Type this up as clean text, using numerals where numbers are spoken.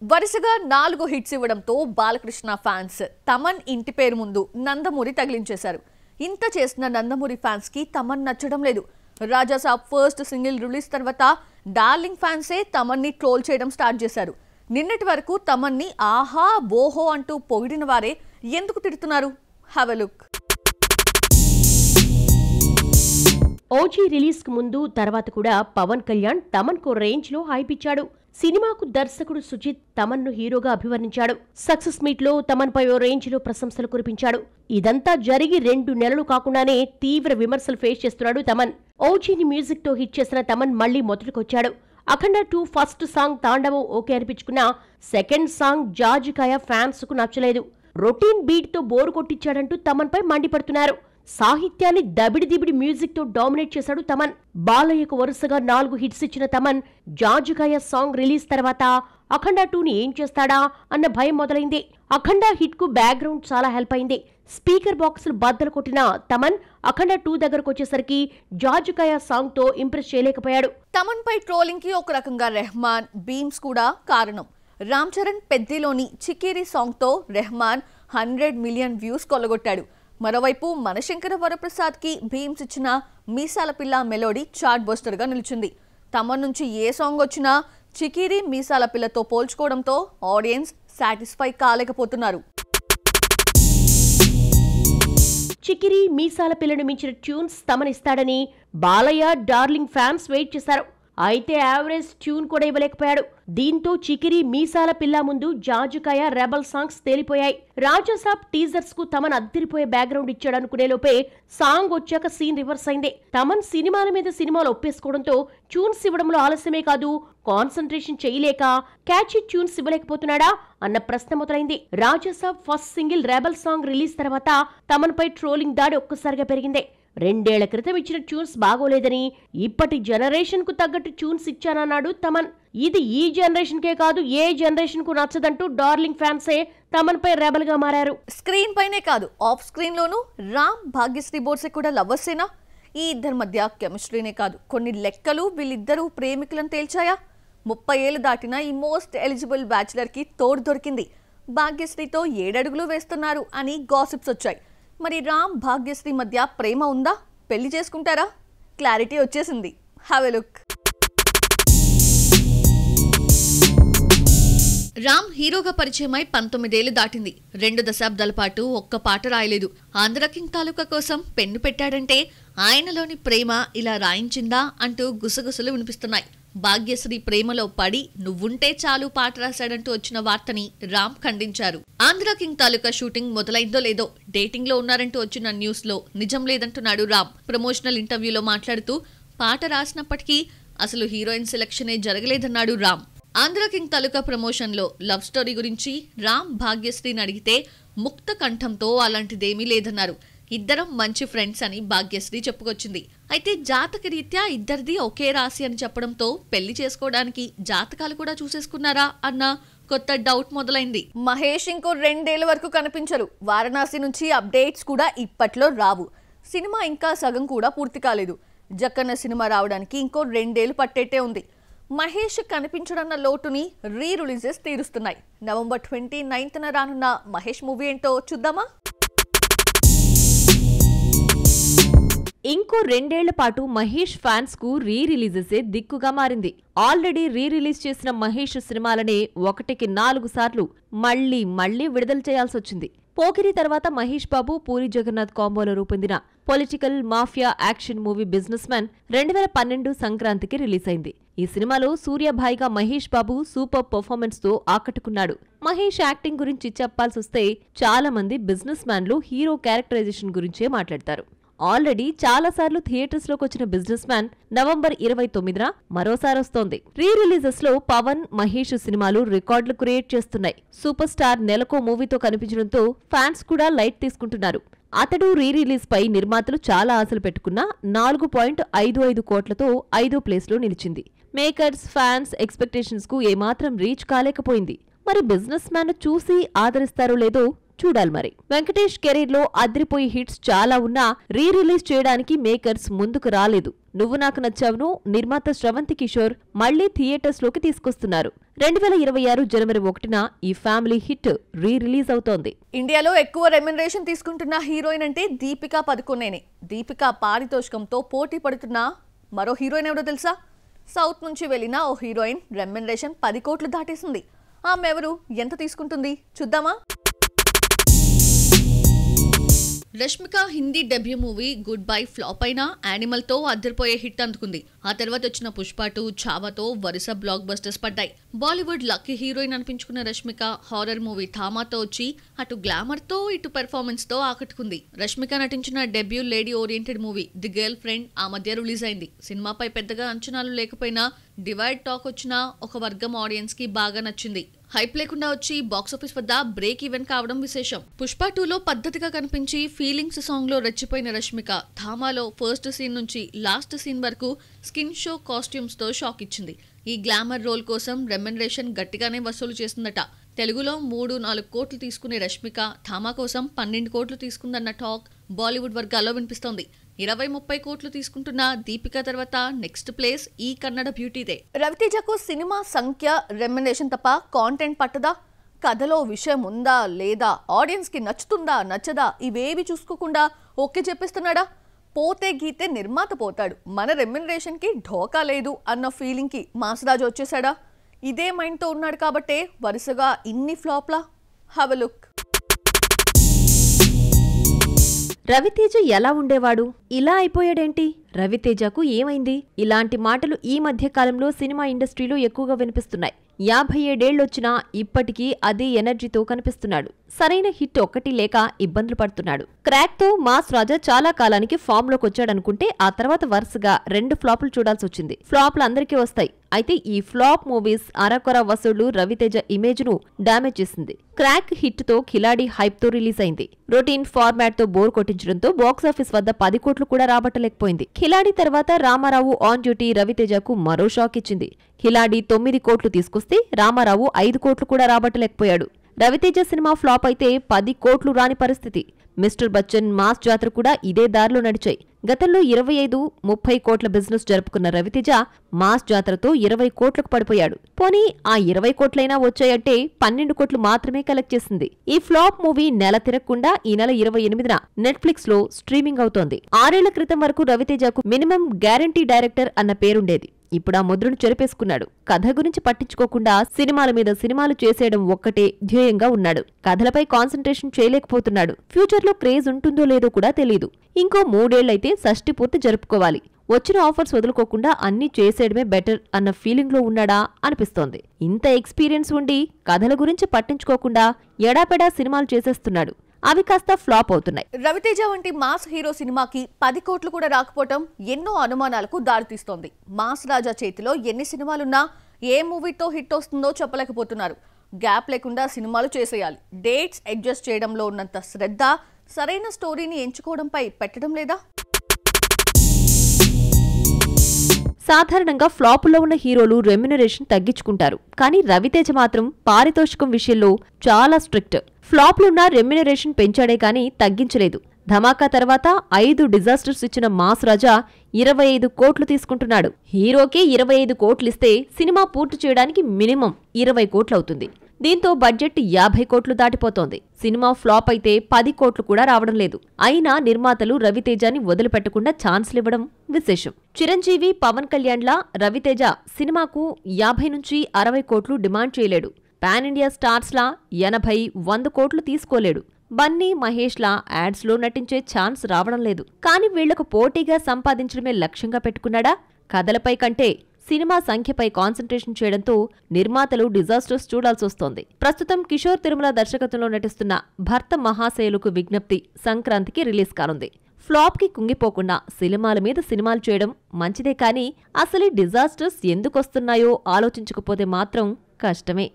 వరుసగా 4 హిట్స్ ఇవ్వడంతో బాలకృష్ణ ఫ్యాన్స్ తమన్ ఇంటి పేరు ముందు నందమూరి తగిలించేశారు. ఇంత చేసిన నందమూరి ఫ్యాన్స్ కి తమన్ నచ్చడం లేదు. రాజా సాబ్ ఫస్ట్ సింగిల్ రిలీజ్ తర్వాత డార్లింగ్ ఫ్యాన్సే తమన్ని ట్రోల్ చేయడం స్టార్ట్ చేశారు. నిన్నటి వరకు తమన్ని ఆహా ఓహో అంటూ పొగిడిన వారే ఎందుకు తిడుతున్నారు? Have a look. OG release కు ముందు తర్వాత కూడా పవన్ కళ్యాణ్ తమన్ కు రేంజ్ లో హైప్ ఇచ్చాడు. సినిమాకు దర్శకుడు సుజిత్ తమన్ ను హీరోగా అభివర్ణించాడు. సక్సెస్ మీట్ లో తమన్ పై ఓ రేంజ్ లో ప్రశంసలు కురిపించాడు. ఇదంతా జరిగి 2 నెలలు కాకుండానే తీవ్ర విమర్శలు ఫేస్ చేస్తున్నాడు తమన్. ఓజీని మ్యూజిక్ తో హిట్ చేసిన తమన్ మళ్లీ మొదటికొచ్చాడు. అఖండ 2 ఫస్ట్ సాంగ్ తాండవం ఓకే అనిపించుకున్నా సెకండ్ సాంగ్ జాజికాయ ఫ్యాన్స్ కు నచ్చలేదు. రొటీన్ బీట్ తో బోరు కొట్టించాడంటూ తమన్ పై మండిపడుతున్నారు. సాహిత్యాన్ని దబిడి మ్యూజిక్ తో డామినేట్ చేశాడు తమన్. బాలయ్యకు వరుసగా 4 హిట్స్ ఇచ్చిన తమన్ జాజికాయ సాంగ్ రిలీజ్ తర్వాత అఖండ 2ని ఏం చేస్తాడా అన్న భయం మొదలైంది. అఖండ హిట్ కు బ్యాక్గ్రౌండ్ చాలా హెల్ప్ అయింది. స్పీకర్ బాక్సులు బద్దలు కొట్టిన తమన్ అఖండ 2 దగ్గరకు వచ్చేసరికి జాజికాయ సాంగ్ తో ఇంప్రెస్ చేయలేకపోయాడు. తమన్ పై ట్రోలింగ్ కి ఒక రకంగా రెహమాన్, బీమ్స్ కూడా కారణం. రామ్ చరణ్ పెద్దిలోని చికిరి సాంగ్ తో రెహమాన్ 100 మిలియన్ వ్యూస్ కొల్లగొట్టాడు. మరోవైపు మనశంకర వరప్రసాద్ కి భీమ్స్ ఇచ్చిన మీసాల పిల్ల మెలోడీ చార్ట్ బస్టర్ గా నిలిచింది. తమన్ నుంచి ఏ సాంగ్ వచ్చినా చికిరి మీసాల పిల్లతో పోల్చుకోవడంతో ఆడియన్స్ సాటిస్ఫై కాలేకపోతున్నారు. చికిరి మీసాల పిల్లను మించిన ట్యూన్స్ తమన్ ఇస్తాడని బాలయ్య డార్లింగ్ ఫ్యాన్స్ వెయిట్ చేశారు. అయితే యావరేజ్ ట్యూన్ కూడా ఇవ్వలేకపోయాడు. దీంతో చికిరి మీసాల పిల్ల ముందు జాజికాయ రెబల్ సాంగ్స్ తేలిపోయాయి. రాజాసాబ్ టీజర్స్ కు తమన్ అద్దిరిపోయే బ్యాక్గ్రౌండ్ ఇచ్చాడనుకునే లోపే సాంగ్ వచ్చాక సీన్ రివర్స్ అయింది. తమన్ సినిమాల మీద సినిమాలు ఒప్పేసుకోవడంతో ట్యూన్స్ ఇవ్వడంలో ఆలస్యమే కాదు, కాన్సంట్రేషన్ చేయలేక క్యాచీ ట్యూన్స్ ఇవ్వలేకపోతున్నాడా అన్న ప్రశ్న మొదలైంది. Rajasaab first single rebel song release తర్వాత తమన్ పై ట్రోలింగ్ దాడి ఒక్కసారిగా పెరిగింది. 2 ఏళ్ల క్రితం ఇచ్చిన ట్యూన్స్ బాగోలేదని ఇప్పటి జనరేషన్ కు తగ్గట్టు ట్యూన్స్ ఇచ్చానన్నాడు తమన్. ఇది ఈ జనరేషన్ కే కాదు ఏ జనరేషన్ కు నచ్చదంటూ డార్లింగ్ ఫ్యాన్సే తమన్ పై రెబల్ గా మారారు. స్క్రీన్ పైనే కాదు ఆఫ్ స్క్రీన్ లోనూ రామ్, భాగ్యశ్రీ బోర్సే కూడా లవర్సేనా? ఈ ఇద్దరి మధ్య కెమిస్ట్రీనే కాదు కొన్ని లెక్కలు వీళ్ళిద్దరూ ప్రేమికులను తేల్చాయా? 30 ఏళ్లు దాటిన ఈ మోస్ట్ ఎలిజిబుల్ బ్యాచులర్ కి తోడు దొరికింది. భాగ్యశ్రీతో 7 అడుగులు వేస్తున్నారు అని గాసిప్స్ వచ్చాయి. మరి రామ్, భాగ్యశ్రీ మధ్య ప్రేమ ఉందా? పెళ్లి చేసుకుంటారా? క్లారిటీ వచ్చేసింది. Have a look. రామ్ హీరోగా పరిచయమై 19 ఏళ్లు దాటింది. 2 దశాబ్దాల పాటు ఒక్క పాట రాయలేదు. ఆంధ్ర కింగ్ తాలూకా కోసం పెన్ను పెట్టాడంటే ఆయనలోని ప్రేమ ఇలా రాయించిందా అంటూ గుసగుసలు వినిపిస్తున్నాయి. భాగ్యశ్రీ ప్రేమలో పడి నువ్వుంటే చాలు పాట రాశాడంటూ వచ్చిన వార్తని రామ్ ఖండించారు. ఆంధ్ర కింగ్ తాలూకా షూటింగ్ మొదలైందో లేదో డేటింగ్ లో ఉన్నారంటూ వచ్చిన న్యూస్ లో నిజం లేదంటున్నాడు రామ్. ప్రమోషనల్ ఇంటర్వ్యూలో మాట్లాడుతూ పాట రాసినప్పటికీ అసలు హీరోయిన్ సెలక్షనే జరగలేదన్నాడు రామ్. ఆంధ్ర కింగ్ తాలూకా ప్రమోషన్ లో లవ్ స్టోరీ గురించి రామ్ భాగ్యశ్రీని అడిగితే ముక్త కంఠంతో అలాంటిదేమీ లేదన్నారు. ఇద్దరం మంచి ఫ్రెండ్స్ అని భాగ్యశ్రీ చెప్పుకొచ్చింది. అయితే జాతక రీత్యా ఇద్దరిది ఒకే రాశి అని చెప్పడంతో పెళ్లి చేసుకోవడానికి జాతకాలు కూడా చూసేసుకున్నారా అన్న కొత్త డౌట్ మొదలైంది. మహేష్ ఇంకో 2 ఏళ్ల వరకు కనిపించరు. వారణాసి నుంచి అప్డేట్స్ కూడా ఇప్పట్లో రావు. సినిమా ఇంకా సగం కూడా పూర్తి కాలేదు. జక్కన్న సినిమా రావడానికి ఇంకో 2 ఏళ్లు పట్టేట్టే ఉంది. మహేష్ కనిపించడన్న లోటుని రిలీజెస్ తీరుస్తున్నాయి. నవంబర్ 29న రానున్న మహేష్ మూవీ ఏంటో చూద్దామా? ఇంకో 2 ఏళ్ల పాటు మహేష్ ఫ్యాన్స్ కు రిలీజెసే దిక్కుగా మారింది. ఆల్రెడీ రిలీజ్ చేసిన మహేష్ సినిమాలనే 1కి 4 సార్లు మళ్లీ విడుదల చేయాల్సొచ్చింది. పోకిరి తర్వాత మహేష్ బాబు, పూరి జగన్నాథ్ కాంబోలో రూపొందిన political mafia action movie business man 2012 సంక్రాంతికి రిలీజ్ అయింది. ఈ సినిమాలో సూర్యభాయిగా మహేష్ బాబు సూపర్ పర్ఫార్మెన్స్ తో ఆకట్టుకున్నాడు. మహేష్ యాక్టింగ్ గురించి చెప్పాల్సొస్తే చాలా మంది బిజినెస్ మ్యాన్లు హీరో క్యారెక్టరైజేషన్ గురించే మాట్లాడతారు. ఆల్రెడీ చాలా సార్లు థియేటర్స్ లోకి వచ్చిన బిజినెస్ మ్యాన్ నవంబర్ 29న మరోసారి వస్తోంది. రిలీజెస్ లో పవన్, మహేష్ సినిమాలు రికార్డులు క్రియేట్ చేస్తున్నాయి. సూపర్ స్టార్ నెలకో మూవీతో కనిపించడంతో ఫ్యాన్స్ కూడా లైట్ తీసుకుంటున్నారు. అతడు రిలీజ్ పై నిర్మాతలు చాలా ఆశలు పెట్టుకున్న 4.55 కోట్లతో 5వ ప్లేస్ లో నిలిచింది. మేకర్స్, ఫ్యాన్స్ ఎక్స్పెక్టేషన్స్ కు ఏమాత్రం రీచ్ కాలేకపోయింది. మరి బిజినెస్ మ్యాన్ చూసి ఆదరిస్తారో లేదో చూడాలి మరి. వెంకటేష్ కెరీర్ లో అదిరిపోయి హిట్స్ చాలా ఉన్నా రిలీజ్ చేయడానికి మేకర్స్ ముందుకు రాలేదు. నువ్వు నాకు నచ్చావును నిర్మాత శ్రవంతి కిషోర్ మళ్లీ థియేటర్స్ లోకి తీసుకొస్తున్నారు. 2026 జనవరి 1న ఈ ఫ్యామిలీ హిట్ రిలీజ్ అవుతోంది. ఇండియాలో ఎక్కువ రెమ్యునరేషన్ తీసుకుంటున్న హీరోయిన్ అంటే దీపికా పదుకొనేనే. దీపికా పారితోషికంతో పోటీ పడుతున్న మరో హీరోయిన్ ఎవరో తెలుసా? సౌత్ నుంచి వెళ్లిన ఓ హీరోయిన్ రెమ్యునరేషన్ 10 కోట్లు దాటేసింది. ఆమె ఎవరు, ఎంత తీసుకుంటుంది చూద్దామా? Rashmika Hindi debut movie good bye flop అయినా యానిమల్ తో అద్దరిపోయే హిట్ అందుకుంది. ఆ తర్వాత వచ్చిన పుష్ప 2, ఛావాతో వరుస బ్లాక్ బస్టర్స్ పడ్డాయి. బాలీవుడ్ లక్కీ హీరోయిన్ అనిపించుకున్న రష్మిక హారర్ మూవీ థామాతో వచ్చి అటు గ్లామర్ తో ఇటు పెర్ఫార్మెన్స్ తో ఆకట్టుకుంది. రష్మిక నటించిన debut lady oriented movie the girl friend ఆ మధ్య రిలీజ్ అయింది. సినిమాపై పెద్దగా అంచనాలు లేకపోయినా డివైడ్ టాక్ వచ్చినా ఒక వర్గం ఆడియన్స్ కి బాగా నచ్చింది. హైప్ లేకుండా వచ్చి బాక్సాఫీస్ వద్ద బ్రేక్ ఈవెన్ కావడం విశేషం. పుష్ప 2లో పద్ధతిగా కనిపించి ఫీలింగ్స్ సాంగ్ లో రెచ్చిపోయిన రష్మిక థామాలో ఫస్ట్ సీన్ నుంచి లాస్ట్ సీన్ వరకు స్కిన్ షో కాస్ట్యూమ్స్ తో షాక్ ఇచ్చింది. ఈ గ్లామర్ రోల్ కోసం రెమ్యునరేషన్ గట్టిగానే వసూలు చేసిందట. తెలుగులో 3-4 కోట్లు తీసుకునే రష్మిక థామా కోసం 12 కోట్లు తీసుకుందన్న టాక్ బాలీవుడ్ వర్గాల్లో వినిపిస్తోంది. 20-30 కోట్లు తీసుకుంటున్న దీపిక తర్వాత నెక్స్ట్ ప్లేస్ ఈ కన్నడ బ్యూటీదే. రవితేజకు సినిమా సంఖ్య, రెమ్యునరేషన్ తప్ప కాంటెంట్ పట్టదా? కథలో విషయం ఉందా లేదా, ఆడియన్స్ కి నచ్చుతుందా నచ్చదా, ఇవేవి చూసుకోకుండా ఓకే చెప్పేస్తున్నాడా? పోతే గీతే నిర్మాత పోతాడు, మన రెమ్యునరేషన్ కి ఢోకా లేదు అన్న ఫీలింగ్ కి మాసరాజు వచ్చేసాడా? ఇదే మైండ్ తో ఉన్నాడు కాబట్టే వరుసగా ఇన్ని ఫ్లాప్లా. Have a look. రవితేజ ఎలా ఉండేవాడు, ఇలా అయిపోయాడేంటి? రవితేజకు ఏమైంది? ఇలాంటి మాటలు ఈ మధ్య కాలంలో సినిమా ఇండస్ట్రీలో ఎక్కువగా వినిపిస్తున్నాయి. 57 ఏళ్లొచ్చినా ఇప్పటికీ అదే ఎనర్జీతో కనిపిస్తున్నాడు. సరైన హిట్ ఒక్కటి లేక ఇబ్బందులు పడుతున్నాడు. క్రాక్ తో మాస్ రాజా చాలా కాలానికి ఫామ్ లోకి వచ్చాడనుకుంటే ఆ తర్వాత వరుసగా 2 ఫ్లాపులు చూడాల్సి వచ్చింది. ఫ్లాప్లు అందరికీ వస్తాయి. అయితే ఈ ఫ్లాప్ మూవీస్ అరకొర వసూళ్లు రవితేజ ఇమేజ్ ను డామేజ్ చేసింది. క్రాక్ హిట్ తో ఖిలాడి హైప్ తో రిలీజ్ అయింది. రొటీన్ ఫార్మాట్ తో బోర్ కొట్టించడంతో బాక్సాఫీస్ వద్ద 10 కోట్లు కూడా రాబట్టలేకపోయింది. ఖిలాడి తర్వాత రామారావు ఆన్ డ్యూటీ రవితేజకు మరో షాక్ ఇచ్చింది. ఖిలాడి 9 కోట్లు తీసుకొస్తే రామారావు 5 కోట్లు కూడా రాబట్టలేకపోయాడు. రవితేజ సినిమా ఫ్లాప్ అయితే 10 కోట్లు రాని పరిస్థితి. మిస్టర్ బచ్చన్, మాస్ జాతర కూడా ఇదే దారిలో నడిచాయి. గతంలో 25-30 కోట్ల బిజినెస్ జరుపుకున్న రవితేజ మాస్ జాతరతో 20 కోట్లకు పడిపోయాడు. పోనీ ఆ 20 కోట్లైనా వచ్చాయంటే 12 కోట్లు మాత్రమే కలెక్ట్ చేసింది. ఈ ఫ్లాప్ మూవీ నెల తిరగకుండా ఈ నెల 28న నెట్ఫ్లిక్స్ లో స్ట్రీమింగ్ అవుతోంది. 6 ఏళ్ల క్రితం వరకు రవితేజకు మినిమం గ్యారంటీ డైరెక్టర్ అన్న పేరుండేది. ఇప్పుడు ఆ ముద్రను చెరిపేసుకున్నాడు. కథ గురించి పట్టించుకోకుండా సినిమాల మీద సినిమాలు చేసేయడం ఒక్కటే ధ్యేయంగా ఉన్నాడు. కథలపై కాన్సంట్రేషన్ చేయలేకపోతున్నాడు. ఫ్యూచర్ లో క్రేజ్ ఉంటుందో లేదో కూడా తెలీదు. ఇంకో 3 ఏళ్లైతే షష్ఠి పూర్తి జరుపుకోవాలి. వచ్చిన ఆఫర్స్ వదులుకోకుండా అన్నీ చేసేయడమే బెటర్ అన్న ఫీలింగ్ లో ఉన్నాడా అనిపిస్తోంది. ఇంత ఎక్స్పీరియన్స్ ఉండి కథల గురించి పట్టించుకోకుండా ఎడాపెడా సినిమాలు చేసేస్తున్నాడు. అవి కాస్త ఫ్లాప్ అవుతున్నాయి. రవితేజ వంటి మాస్ హీరో సినిమాకి 10 కోట్లు కూడా రాకపోవటం ఎన్నో అనుమానాలకు దారితీస్తోంది. మాస్ రాజా చేతిలో ఎన్ని సినిమాలున్నా ఏ మూవీతో హిట్ వస్తుందో చెప్పలేకపోతున్నారు. గ్యాప్ లేకుండా సినిమాలు చేసేయాలి. డేట్స్ అడ్జస్ట్ చేయడంలో ఉన్నంత శ్రద్ధ సరైన స్టోరీని ఎంచుకోవడంపై పెట్టడం లేదా? సాధారణంగా ఫ్లాపుల్లో ఉన్న హీరోలు రెమ్యునరేషన్ తగ్గించుకుంటారు. కానీ రవితేజ మాత్రం పారితోషికం విషయంలో చాలా స్ట్రిక్ట్. ఫ్లాప్లున్న రెమ్యునరేషన్ పెంచాడే కానీ తగ్గించలేదు. ధమాకా తర్వాత 5 డిజాస్టర్స్ ఇచ్చిన మాస్ రాజా 25 కోట్లు తీసుకుంటున్నాడు. హీరోకే 25 కోట్లిస్తే సినిమా పూర్తి చేయడానికి మినిమం 20 కోట్లవుతుంది. దీంతో బడ్జెట్ 50 కోట్లు దాటిపోతోంది. సినిమా ఫ్లాప్ అయితే 10 కోట్లు కూడా రావడం లేదు. అయినా నిర్మాతలు రవితేజని వదిలిపెట్టకుండా ఛాన్స్లివ్వడం విశేషం. చిరంజీవి, పవన్ కళ్యాణ్లా రవితేజ సినిమాకు 50-60 కోట్లు డిమాండ్ చేయలేడు. పాన్ ఇండియా స్టార్స్లా 80-100 కోట్లు తీసుకోలేడు. బన్నీ, మహేష్లా యాడ్స్లో నటించే ఛాన్స్ రావడం లేదు. కానీ వీళ్లకు పోటీగా సంపాదించడమే లక్ష్యంగా పెట్టుకున్నాడా? కథలపై కంటే సినిమా సంఖ్యపై కాన్సంట్రేషన్ చేయడంతో నిర్మాతలు డిజాస్టర్స్ చూడాల్సొస్తోంది. ప్రస్తుతం కిషోర్ తిరుమల దర్శకత్వంలో నటిస్తున్న భర్త మహాశయులకు విజ్ఞప్తి సంక్రాంతికి రిలీజ్ కానుంది. ఫ్లాప్ కి కుంగిపోకుండా సినిమాల మీద సినిమాలు చేయడం మంచిదే, కానీ అసలు డిజాస్టర్స్ ఎందుకొస్తున్నాయో ఆలోచించకపోతే మాత్రం కష్టమే.